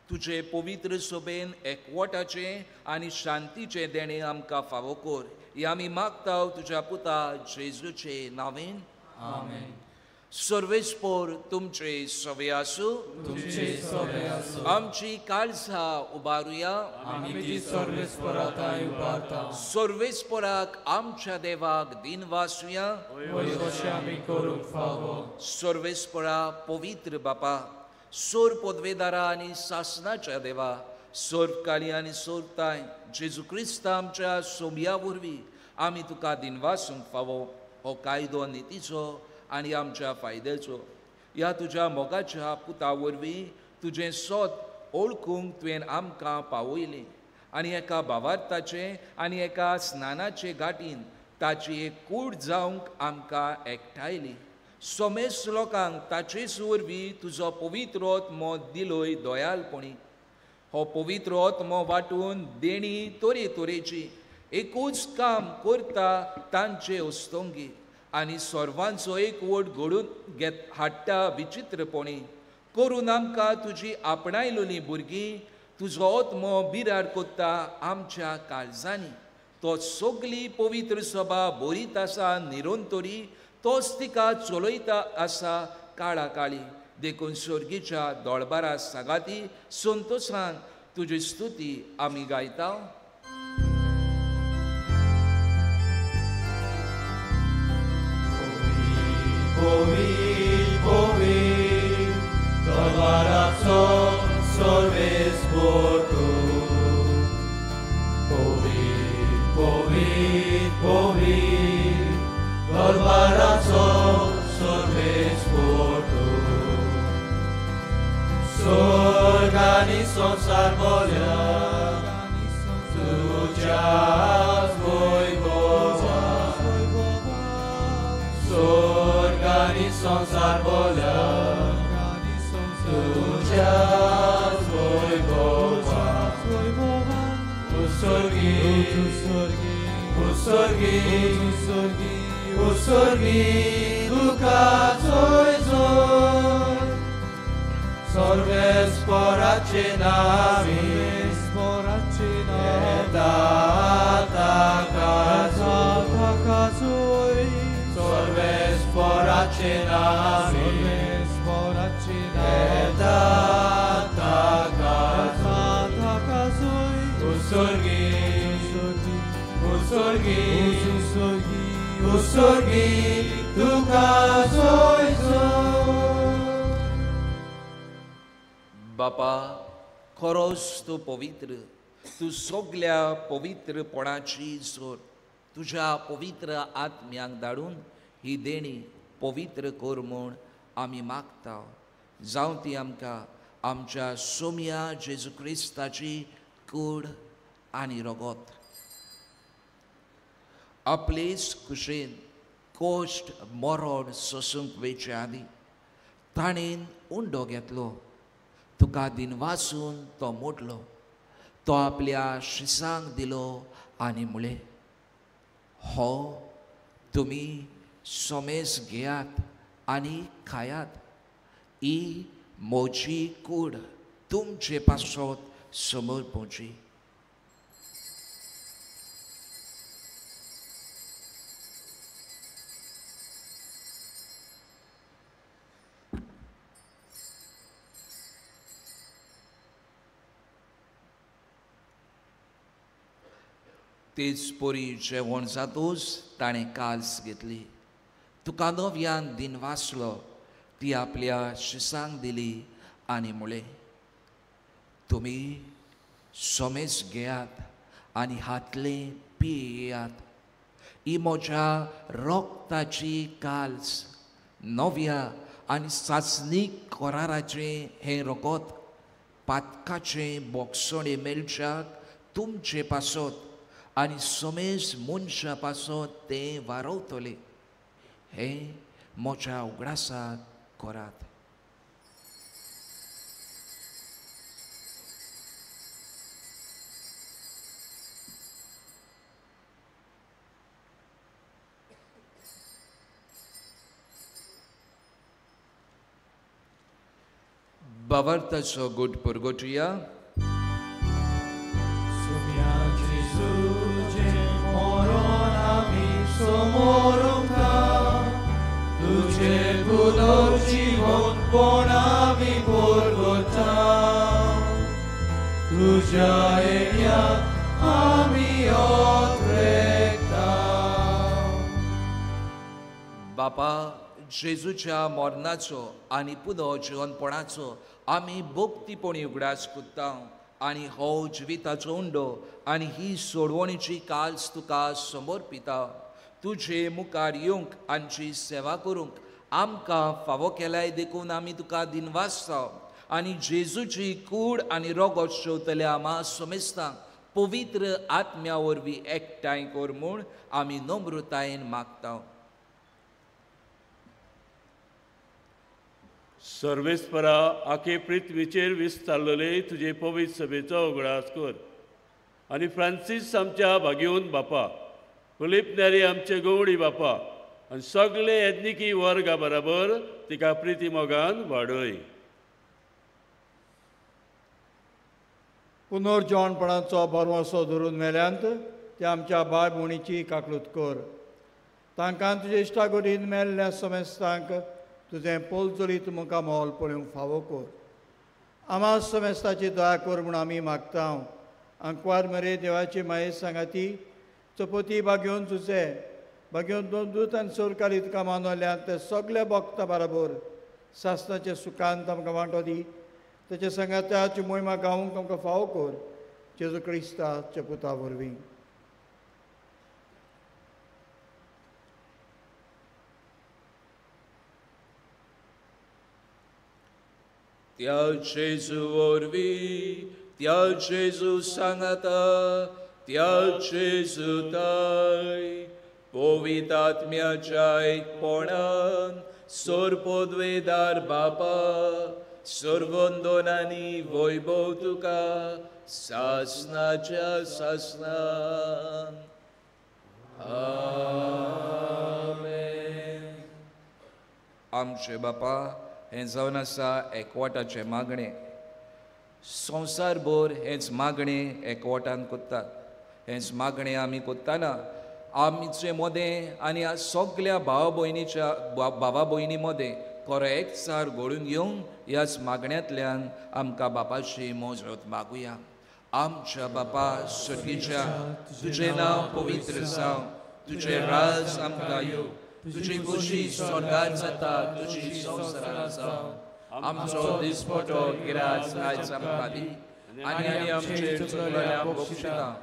तुजे पवित्र सोबेन एकवटाचें आनी शांतीचें देणें आमकां फावो कर. ही आमी मागता तुज्या पुता जेजूचे नांवेन. आमेन. सर्वेस्पोर तुमचे सवे आसूं. तुमचे सवे आसूं. आमची काळजां उबारुया. आमी ती सर्वेस्पोराताय उबारता. सर्वेस्पोराक आमच्या देवाक दिन वासुया. वय कशें आमी करूंक फावो. सर्वेस्पोरा पवित्र बापा, सोर पदवेदारा आनी सासणाच्या देवा, सोर्वकाळी आनी सोरताय जेजू क्रिस्त आमच्या सोमया वरवीं आमी तुका दिनवासूंक फावो हो कायदो नितीचो आनी आमच्या फायद्याचो. ह्या तुज्या मोगाच्या पुता वरवीं तुजें सोत ओळखूंक तुवें आमकां पावयलें आनी एका भावार्थाचे आनी एका स्नानाचे गांठीन ताची एक कूड जावंक आमकां एकठायली. सोमेस लोकांक ताचेच वरवीं तुजो पवित्र आत्मो दिलोय दोयालपणी. हो पवित्र आत्मो वांटून देणी तोरे तोरेची एकूच काम करता तांचे उस्तोंगी आनी सर्वांचो एक वट घडून हाडटा विचित्रपणी करून आमकां तुजी आपणायलोली भुरगीं तुजो ओत्मो बिराड कोत्ता आमच्या काळजांनी. तो सगली पवित्र सभा बरीत आसा निरंतरी, तोच तिका चलयता आसा काळा काळी. देखून सर्गीच्या दोळबारा सांगाती संतोशान तुजी स्तुती आमी गायता. Povit, povit, dolvaraco sorves portu. Povit, povit, povit, dolvaraco sorves portu. Sorgani son sarbolea, tujas voi bova. Sorgani son sarbolea, tujas voi bova. Usorgi, usorgi, usorgi, duca zoizor. Sorves porace nami, etata kazoi. Sorves porace nami, etata kazoi. Usorgi, usorgi, usorgi, duca zoizor. बापा, खरोच तूं पवित्र, तूं सगल्या पवित्रपणाची जोर तुज्या पवित्र आत्म्याक धाडून ही देणी पवित्र कर म्हूण आमी मागता. जावं ती आमकां आमच्या सोम्या जेजू क्रिस्ताची कूड आनी रगत. आपलेच कुशेन कोश्ट मरण सोसूंक वेचे आदी ताणेन उंडो घेतलो. तुका दिन वाचून तो मोडलो, तो आपल्या शिसांक दिलो आनी म्हळे, हो तुमी सोमेस घेयात आनी खायात. ही म्हजी कूड तुमचे पासत समर्पणची. तेच पोरी जेवण जातूच ताणें काल्स घेतली. तुका नव्यान दिन वाचलो, ती आपल्या शिसांक दिली आनी म्हळे, तुमी सोमेस घेयात आनी हातले पियेयात. ही म्हज्या रोगताची काल्स, नव्या आनी साचनीक कराराचें हें रगत पातकाचे बोगसणे मेलच्याक तुमचे पासत आनी सोमेस मनशा पासत तें वारवतले. हें म्हज्या उगडासाक करात. Bavartaco good purgotia. Tudzie budor život ponavi Golgota. Tudzia enia ami odrekta. बापा, जेजूच्या मरणाचो आनी पुनो जिवनपणाचो आमी भक्तीपणी उगडास करता आनी हो जिविताचो उंडो आनी ही सोडवणीची काल्स तुका समर्पिता. तुजे मुखार येवंक आमची सेवा करूंक आमकां फावो केल्याय देखून आमी तुका दिन वाचता आनी जेजूची कूड आनी रगत शेवतल्या आमा सोमेस्तांक पवित्र आत्म्या वरवीं एकठांय कर म्हूण आमी नम्रतायेन मागता. सर्वेस्परा आखे पृथ्वीचेर विस्तारलेले तुजे पवित्र सभेचो उगडास कर आनी फ्रांसीस आमच्या भाग्यवन बापा, फिलीप नेरी आमचे गवडी बापा आनी सगळे येदनिकी वर्गा बरोबर तिका प्रिती मोगान वाडय. पुनर्जोवणपणाचो बरवसो धरून मेल्यांत ते आमच्या बाय भोवणीची काकलूत कर. तांकां तुजे इश्टागोरीन मेल्ल्या समेस्तांक तुजें पोलचोलीत मुखार मोल पळोवंक फावो कर. आमा समेस्ताची दया कर म्हूण आमी मागता. अंकवार मरे देवाची माये सांगाती चपोती बागेवन तुजे बागेवन दोन दूत आनी सोरकारीत कामांतल्यान ते सगळे भक्तां बरोबर सासणाचे सुखांत आमकां वांटो दी. तेचे सांगात्याची मोहिमा गावूंक आमकां फावो कर. जेजू क्रिस्ताच्या पुता वरवीं. त्या जेजू वरवीं त्या जेजू सांगाता त्या जेजू ताय पवित्र आत्म्याच्या एकपणान सोरपोदवेदार बापा सर्वोंदोनांनी वैभव तुका सासणाच्या सासणान. आमेन. आमचे बापा हें जावन आसा एकवटाचें मागणें. संवसारभर हेंच मागणें एकवटान कोत्तात. हेंच मागणें आमी कोत्ताना आमचें मोदें आनी सगळ्या भावा भयणी मोदें खरो एकचार घडून घेवंक ह्याच मागण्यांतल्यान आमकां बापाची मोजत मागुया. आमच्या बापा सर्गीच्या तुजें नांव पवित्र जावं. तुजें राज आमकां येवं. तुजी खुशी स्वर्गांत जाता तुजी संवसारांत जावं. आमचो दिसपटो गिराज आयज आमकां दी आनी आमचेर चुकलेल्यांक बक्षिता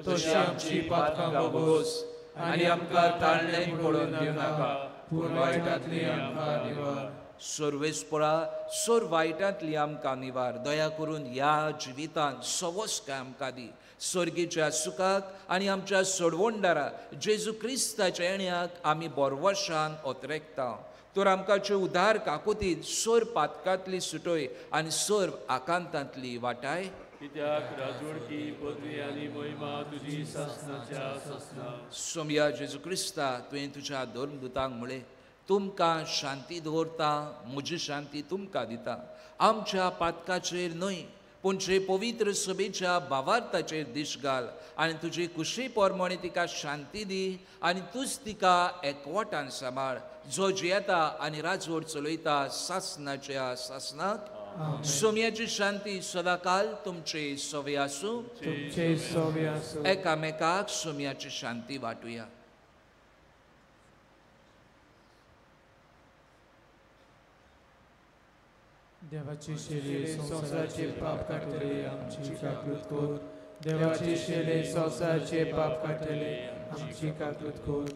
तशी आमची पातकां बोगोस आनी आमकां ताळणेंत पडोवन दिवं नाका पूण वायटांतली आमकां निवार. सर्वेस्परा सोर वायटांतली आमकां निवार. दया करून ह्या जिवितांत सवस्काय आमकां दी. सर्गीच्या सुखाक आनी आमच्या सोडवणदारा जेजू क्रिस्ताच्या येण्याक आमी बोरवशान ओतरेकता. तर आमकां उदार काकुतीत सोर पातकांतली सुटोय आनी सोर आकांतांतली वाटाय. कित्याक राजवडकी पदवी आनी महिमा तुजी सासणाच्या सासणा. सोमया जेजू क्रिस्ता तुवें तुज्या धर्मदुतांक म्हळें तुमकां शांती दवरता म्हजी शांती तुमकां दिता. आमच्या पातकाचेर न्हय पूण जे पवित्र सभेच्या भावार्थाचेर दिश घाल आनी तुजी खुशी पोरमोणी तिका शांती दी आनी तूंच तिका एकवटान सांबाळ जो जियेता आनी राजवट चलयता सासणाच्या सासणाक. सोम्याची शांती सदाकाल तुमचे सोवे आसूं. एकामेकाक सोम्याची शांती वाटुया. देवाची शेले संसाराचे पाप काढतले आमची काकूत कोर. देवाची शेले संसाराचे पाप काढतले आमची काकूत कोर.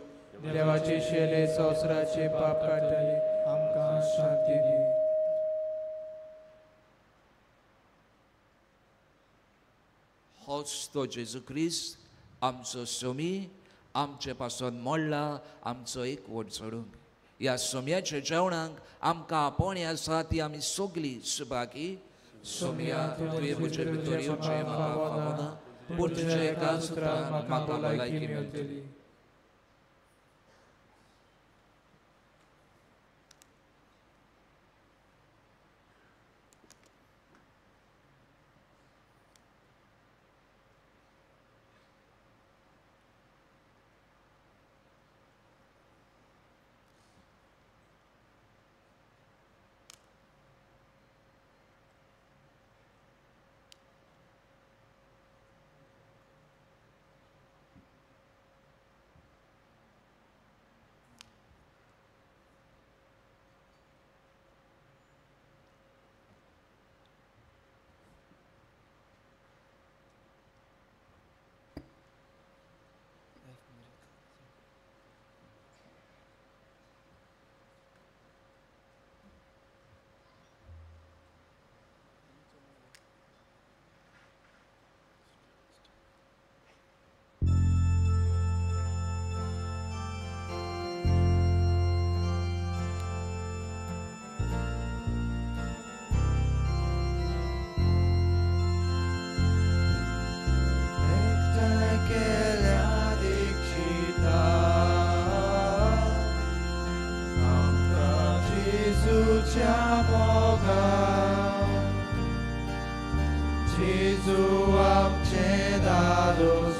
देवाची शेले संसाराचे पाप काढतले आमकां शांती दी. होच तो जेजू क्रिस्त आमचो सोमी आमचे पासून मोडला आमचो एकवट सोडूंक. ह्या सोम्याच्या जेवणाक आमकां आपोवणी आसा ती आमी सगळीं सुभागी. सोम्या तुवें म्हजे भितर येवचें म्हाका फावना पूण तुज्या एका सुत्रान म्हाका भलायकी मेळटली. Jesu आमचे दादोस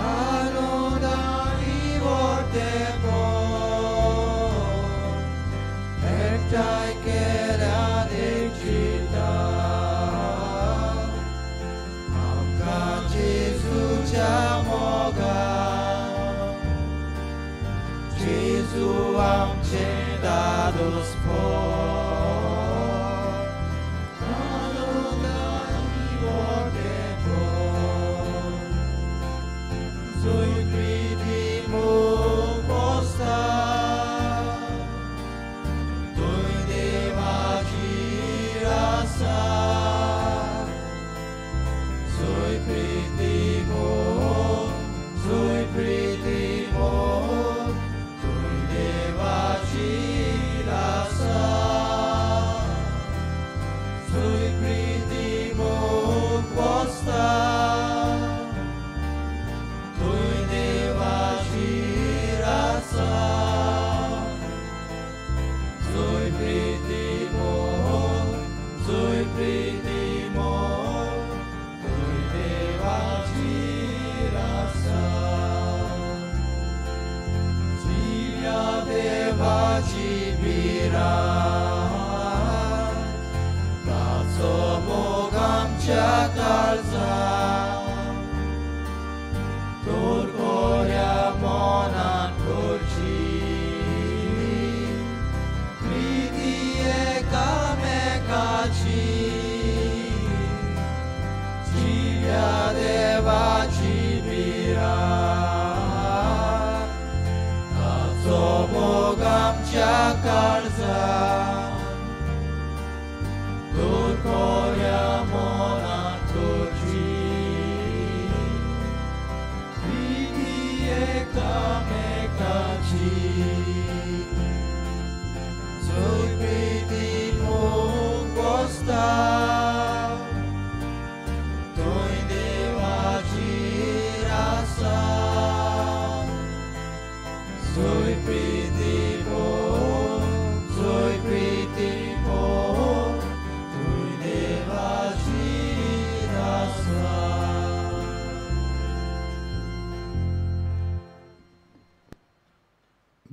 अनुदानी वर्तेको एकठांय केल्यार एक चिता आमकां जेजूच्या मोगान जेजू आमचे दादोस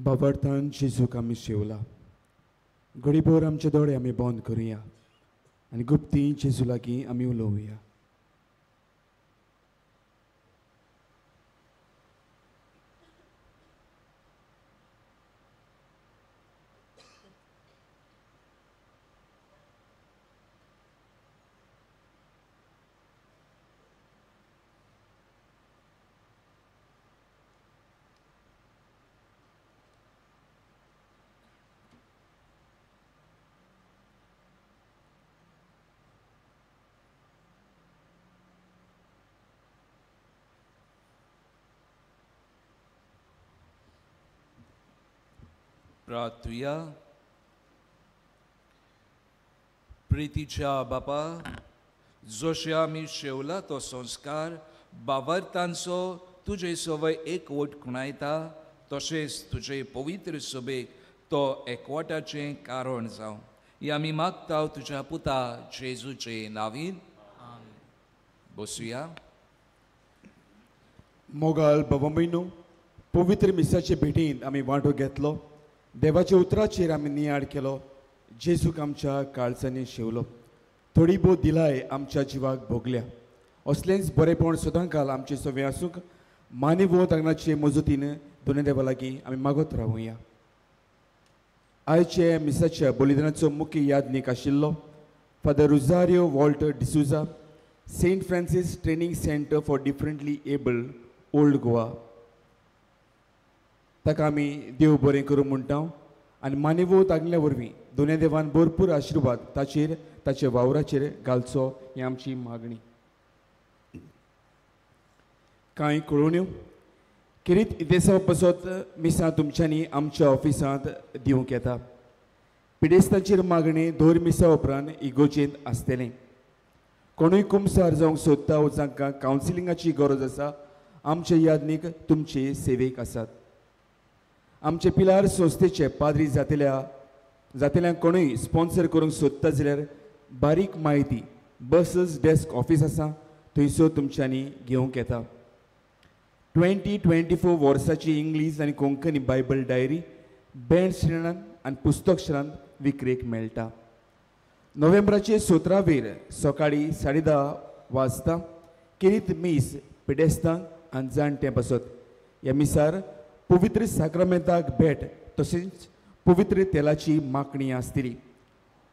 बाबर्थान जेजूक आमी शेवला घडीभर आमचे दोळे आमी बंद करुया आनी गुप्ती जेजू लागीं आमी उलोवया. प्रार्थुया. प्रितीच्या बापा, जशे आमी शेवला तो संस्कार बाबर्थांचो तुजे सवय एकवट खुणायता तशेंच तुजे पवित्र सभेक तो एकवटाचें कारण जावं ही आमी मागता तुज्या पुता जेजूचे नांवीन. बसुया. मोगाल बाबा म्हयनो पवित्र मिसाचे भेटींत आमी वांटो घेतलो. देवाच्या उतराचेर आमी नियाळ केलो. जेजूक आमच्या काळजांनी शेवलो. थोडी बहुत दिलाय आमच्या जिवाक भोगल्या. असलेंच बरेपण सदांकाल आमचे सवे आसूंक मानिवो तांगणाचे मजतीन दोनूय देवा लागीं आमी मागत रावुया. आयचे मिसाच्या बलिदानाचो मुख्य यादनीक आशिल्लो father Rosario Walt D'Souza, saint Francis training centre for differently abled old Goa. ताका आमी देव बरें करूं म्हणटा आनी मानिवो तागल्या वरवीं दोनूय देवान भरपूर आशिर्वाद ताचेर ताच्या वावराचेर घालचो ही आमची मागणी. कांय कळोवण्यो किरीत इतिहासा पासत मिसां तुमच्यांनी आमच्या ऑफिसांत दिवंक येता. पिडेस्तांचेर मागणी दर मिसा उपरांत इगोजेंत आसतलें. कोणूय कुमसार जावंक सोदता वा जांकां कावन्सिलिंगाची गरज आसा आमचे यादनीक तुमचे सेवेक आसात. आमचे पिलार संस्थेचे पाद्री जातल्यांक कोणूय स्पॉन्सर करूंक सोदता जाल्यार बारीक म्हायती बसस डेस्क ऑफिस आसा थंयसर तुमच्यांनी घेवंक येता. 2024 वर्साची इंग्लीश आनी कोंकणी बायबल डायरी बँड श्रेणांत आनी पुस्तक श्रेणांत विक्रेक मेळटा. नोव्हेंबराचे 17 सकाळीं 10:30 वाजता किरीत मीस पिडेस्तांक आनी जाणटे बसत. ह्या मिसार पवित्र साक्रामेंताक भेट तशेंच पवित्र तेलाची मागणी आसतली.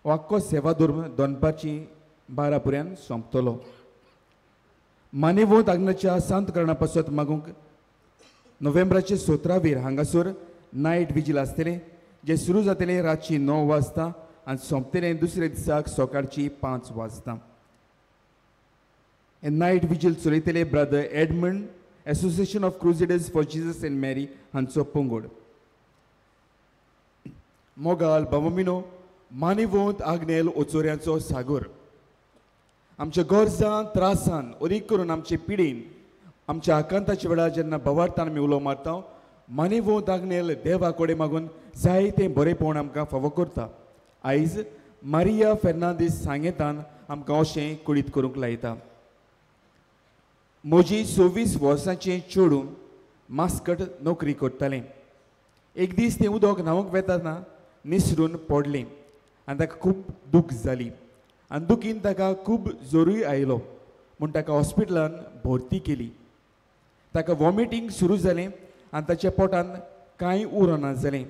आख्खो सेवा धर्म दनपारची 12 पर्यंत सोंपतलो. मानेवोंत आग्नेच्या सांत करणा पासत मागूंक नोव्हेंबराचे 17 हांगासर नायट विजील आसतलें जे सुरू जातलें रातची 9 वाजता आनी सोंपतलें दुसऱ्या दिसाक सकाळची 5 वाजता. हे नायट विजील चलयतले Brother Edmund Association of Crusaders for Jesus and Mary हांचो पंगड. मोगाल बावमिनो मानेवोंत आग्नेल ओचोऱ्यांचो सागर. आमच्या गोरजां त्रासान अदीक करून आमचे पिडीन आमच्या आकांताच्या वेळार जेन्ना भवार्थान आमी उलो मारता मानेवोंत आग्नेल देवा कडेन मागून जायतें बरेंपण आमकां फावो करता. आयज मारिया फेर्नांदीस सांगेतान आमकां अशें कुडीत करूंक लायता. म्हजी 26 वर्सांचें चेडूं मास्कट नोकरी करतालें. एक दीस तें उदक न्हांवूंक वेताना निसरून पडलें आनी ताका खूब दूख जाली आनी दुखीन ताका खूब जोरूय आयलो म्हूण ताका हॉस्पिटलान भरती केली. ताका वॉमिटींग सुरू जालें आनी ताच्या पोटान कांय उरना जालें.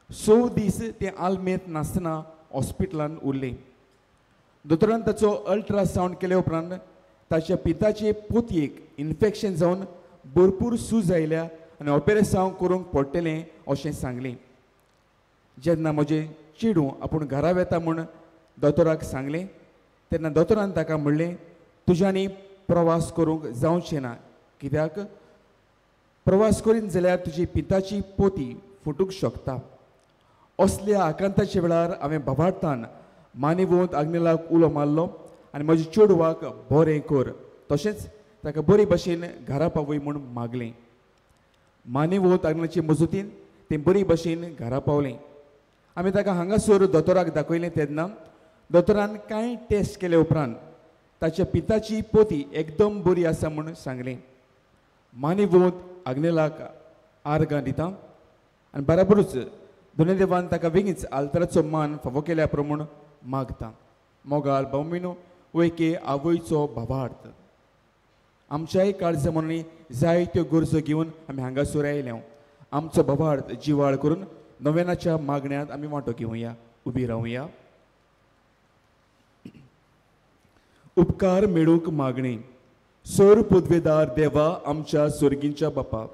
6 दीस तें आल्मेत नासतना हॉस्पिटलान उरलें. दोतोरान ताचो अल्ट्रासावंड केले उपरांत ताच्या पिताचे पोतयेक इन्फेक्शन जावन भरपूर सूज आयल्या आनी ऑपेरेशन करूंक पडटलें अशें सांगलें. जेन्ना म्हजें चेडूं आपूण घरा वेता म्हूण दोतोराक सांगलें तेन्ना दोतोरान ताका म्हणलें तुज्यांनी प्रवास करूंक जावचें ना कित्याक प्रवास करीन जाल्यार तुजी पिताची पोती फुटूंक शकता. असल्या आकांताच्या वेळार हांवें भवार्थान मानेवोंत आग्नेलाक उलो मारलो आनी म्हज्या चेडवाक बरें कर तशेंच ताका बरे भशेन घरा पावय म्हूण मागलें. मानेवोंत आग्नेलाचे मजतीन तें बरे भशेन घरा पावलें. आमी ताका हांगासर दोतोराक दाखयलें तेन्ना दोतोरान कांय टेस्ट केले उपरांत ताच्या पिताची पोती एकदम बरी आसा म्हूण सांगलें. मानेवोंत आग्नेलाक आर्गां दिता आनी बराबरूच दुनेदेवान ताका बेगीच आल्तराचो मान फावो केल्या प्रमाण मागता. मोगाल बावमिनो वैके आवयचो भावार्थ. आमच्याय काळजा म्हणून जायत्यो गरजो घेवन आमी हांगासर आयल्या. आमचो भावार्थ जिवाळ करून नव्यानाच्या मागण्यांत आमी वांटो घेवया. उबी रावया. उपकार मेळूंक मागणी. सर पदवेदार देवा आमच्या सर्गींच्या बापा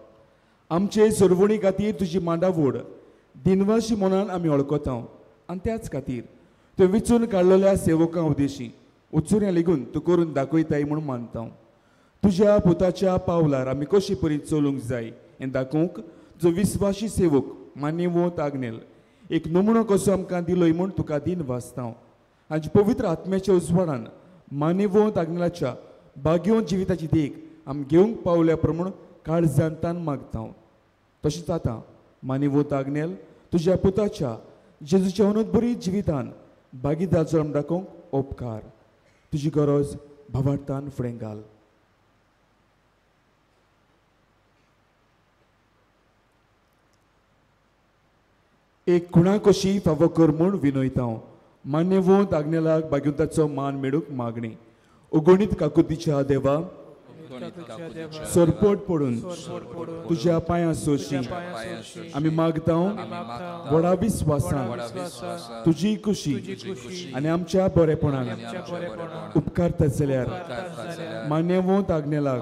आमचे सर्वणी खातीर तुजी मांडावड दिनवाशी मनान आमी वळखता आनी त्याच खातीर त्यो विचून काडलेल्या सेवकां उद्देशी उत्सुऱ्यां लेगून तूं करून दाखयताय म्हूण मानता. तुज्या पुताच्या पावलार आमी कशी परी चलूंक जाय हें दाखोवंक जो विस्वाशी सेवक मानेवोंत आग्नेल एक नमुनो कसो आमकां दिलोय म्हूण तुका दिन वाचता. हाजे पवित्र आत्म्याच्या उजवाडान मानेवोंत आग्नेलाच्या बाग्योन जिविताची देख आमी घेवंक पावल्या प्रमाण काळजांतान मागता. तशेंच आतां मानेवोंत आग्नेल तुज्या पुताच्या जेजूच्या अनूद जिवितान भागीदार जल्म दाखोवंक उपकार. तुजी गरज भावार्थान फुडें घाल. एक खुणा कशी फावो कर म्हूण विनयता. मानेवोंत आग्नेलाक भाग्यवंताचो मान मेळूंक मागणी. उगोणीत काकुतीच्या देवा सरपट पडून तुज्या पांयां सोशी आमी मागता व्हडा विस्वासान तुजी खुशी आनी आमच्या बरेपणान उपकारता जाल्यार मानेवोंत आग्नेलाक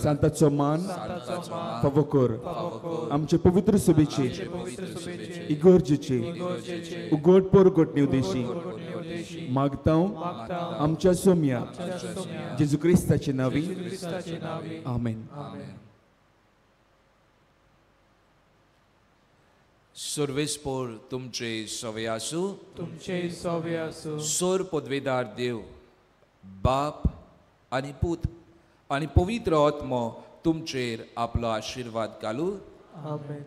सांताचो मान फावो कर. आमचे पवित्र सभेचे इगर्जेचे उगडपोर घटणे उद्देशी मागता आमच्या सोम्या जेजू क्रिस्ताचे नावी आमेन. सर्वेस्पोर तुमचे सवे आसूं. तुमचे सवे आसूं. सोर पदवेदार देव बाप आनी पूत आनी पवित्र आत्मो तुमचेर आपलो आशिर्वाद घालूं.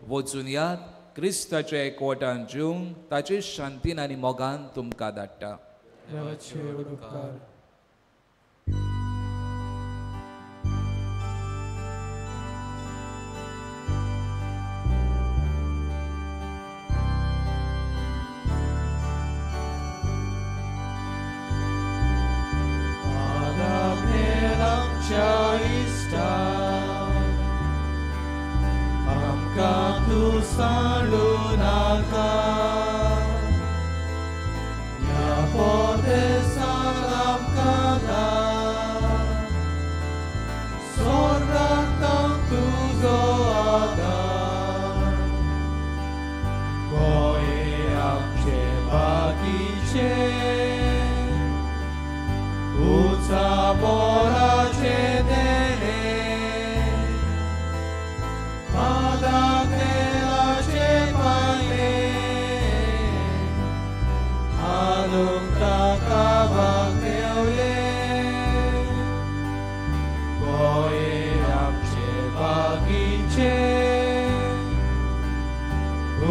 वचून यात क्रिस्ताच्या एकवटान जिवंक ताचे शांतीन आनी मोगान तुमकां धाडटा. देवाचे उपकार. आमकां तूं सांडू नाका ह्या परदेसांत आमकां धाड स्वर्गांत तुजो आदार गोंये आमचे बाकीचे उचा मोराचे देणे आदाग्नेलाचे पाने हालूंक ताका वागेवले गोंये आमचे बागीचे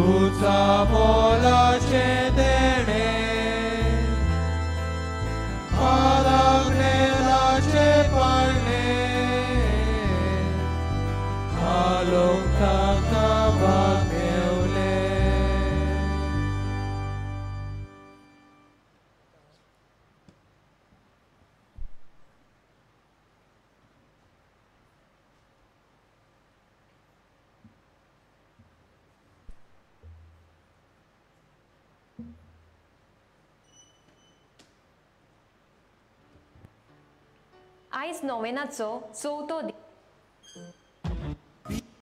उचा मोलाचे देणे आदाग्नेलाचे पाने हालूंक ताका वागेवले. आयज नोवेनाचो चवथो दीस.